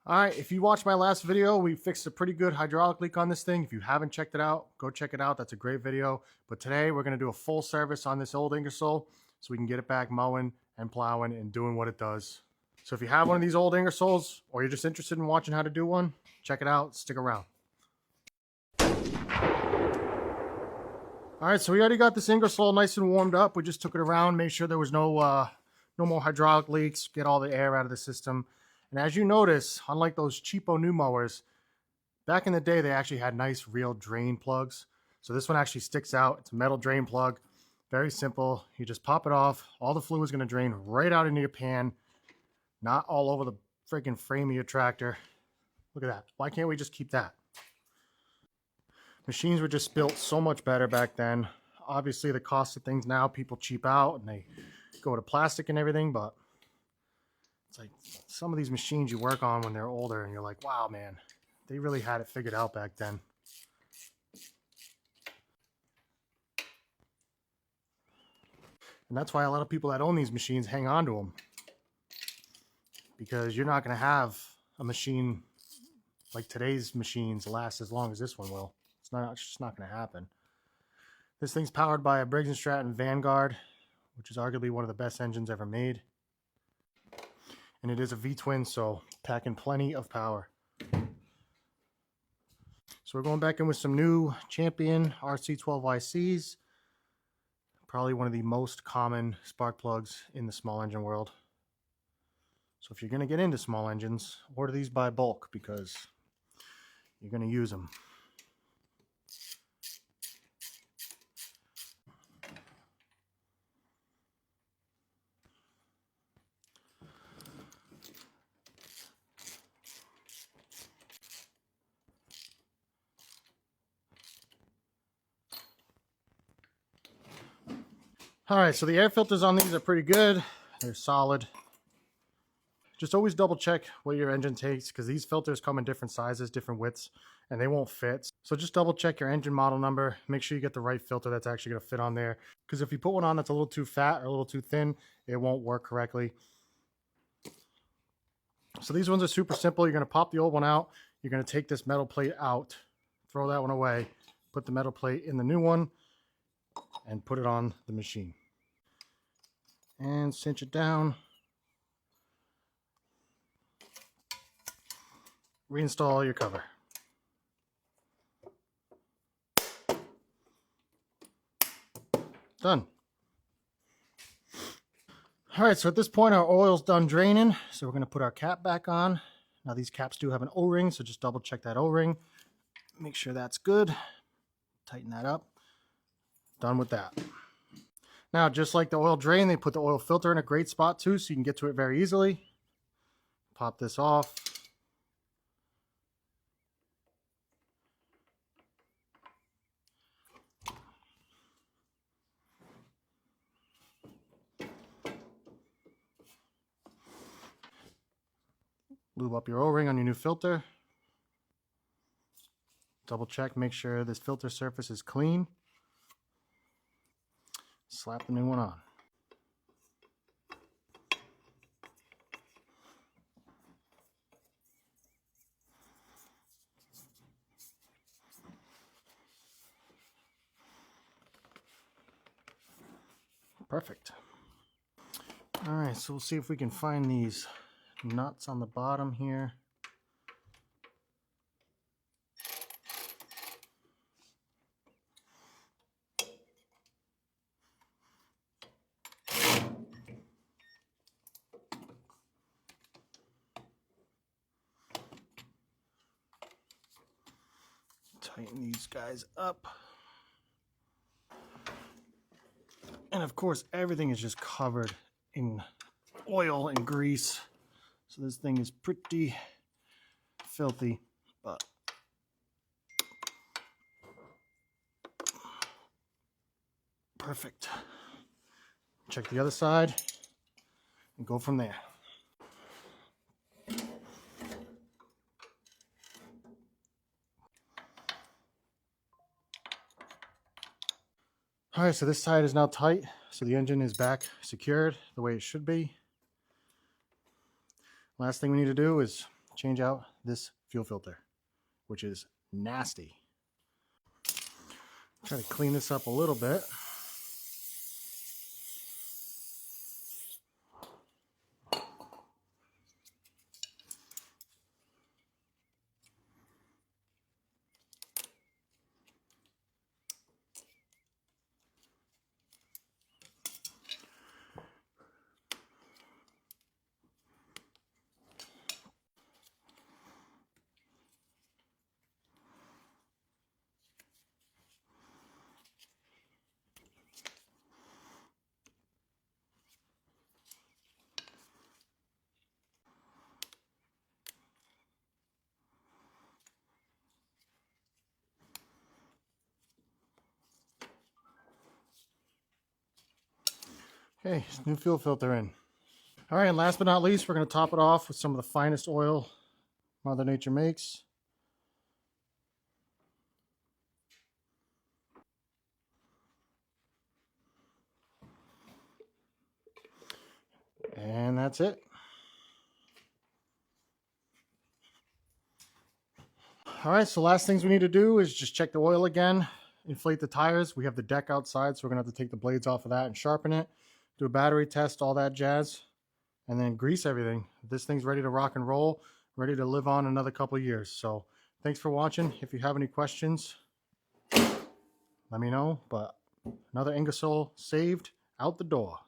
All right, if you watched my last video, we fixed a pretty good hydraulic leak on this thing. If you haven't checked it out, go check it out. That's a great video. But today we're gonna do a full service on this old Ingersoll so we can get it back mowing and plowing and doing what it does. So if you have one of these old Ingersolls or you're just interested in watching how to do one, check it out, stick around. All right, so we already got this Ingersoll nice and warmed up. We just took it around, made sure there was no more hydraulic leaks, get all the air out of the system. And as you notice, unlike those cheapo new mowers, back in the day, they actually had nice real drain plugs. So this one actually sticks out. It's a metal drain plug. Very simple. You just pop it off. All the fluid is going to drain right out into your pan, not all over the freaking frame of your tractor. Look at that. Why can't we just keep that? Machines were just built so much better back then. Obviously, the cost of things now, people cheap out and they go to plastic and everything, but it's like some of these machines you work on when they're older and you're like, wow, man, they really had it figured out back then. And that's why a lot of people that own these machines hang on to them, because you're not going to have a machine like today's machines last as long as this one will. It's just not going to happen. This thing's powered by a Briggs & Stratton Vanguard, which is arguably one of the best engines ever made. And it is a V-twin, so packing plenty of power. So we're going back in with some new Champion RC12YCs. Probably one of the most common spark plugs in the small engine world. So if you're going to get into small engines, order these by bulk because you're going to use them. All right, so the air filters on these are pretty good. They're solid. Just always double check what your engine takes, because these filters come in different sizes, different widths, and they won't fit. So just double check your engine model number. Make sure you get the right filter that's actually going to fit on there, because if you put one on that's a little too fat or a little too thin, it won't work correctly. So these ones are super simple. You're going to pop the old one out. You're going to take this metal plate out, throw that one away, put the metal plate in the new one, and put it on the machine. And cinch it down. Reinstall your cover. Done. All right, so at this point our oil's done draining, so we're going to put our cap back on. Now these caps do have an O-ring, so just double check that O-ring. Make sure that's good. Tighten that up. Done with that. Now, just like the oil drain, they put the oil filter in a great spot too, so you can get to it very easily. Pop this off. Lube up your O-ring on your new filter. Double check, make sure this filter surface is clean. Slap the new one on. Perfect. All right, so we'll see if we can find these nuts on the bottom here. Tighten these guys up. And of course, everything is just covered in oil and grease. So this thing is pretty filthy, but perfect. Check the other side and go from there. All right, so this side is now tight, so the engine is back secured the way it should be. Last thing we need to do is change out this fuel filter, which is nasty. Try to clean this up a little bit. Okay, new fuel filter in. All right, and last but not least, we're going to top it off with some of the finest oil Mother Nature makes. And that's it. All right, so last things we need to do is just check the oil again, inflate the tires. We have the deck outside, so we're going to have to take the blades off of that and sharpen it, do a battery test, all that jazz, and then grease everything. This thing's ready to rock and roll, ready to live on another couple of years. So thanks for watching. If you have any questions, let me know. But another Ingersoll saved out the door.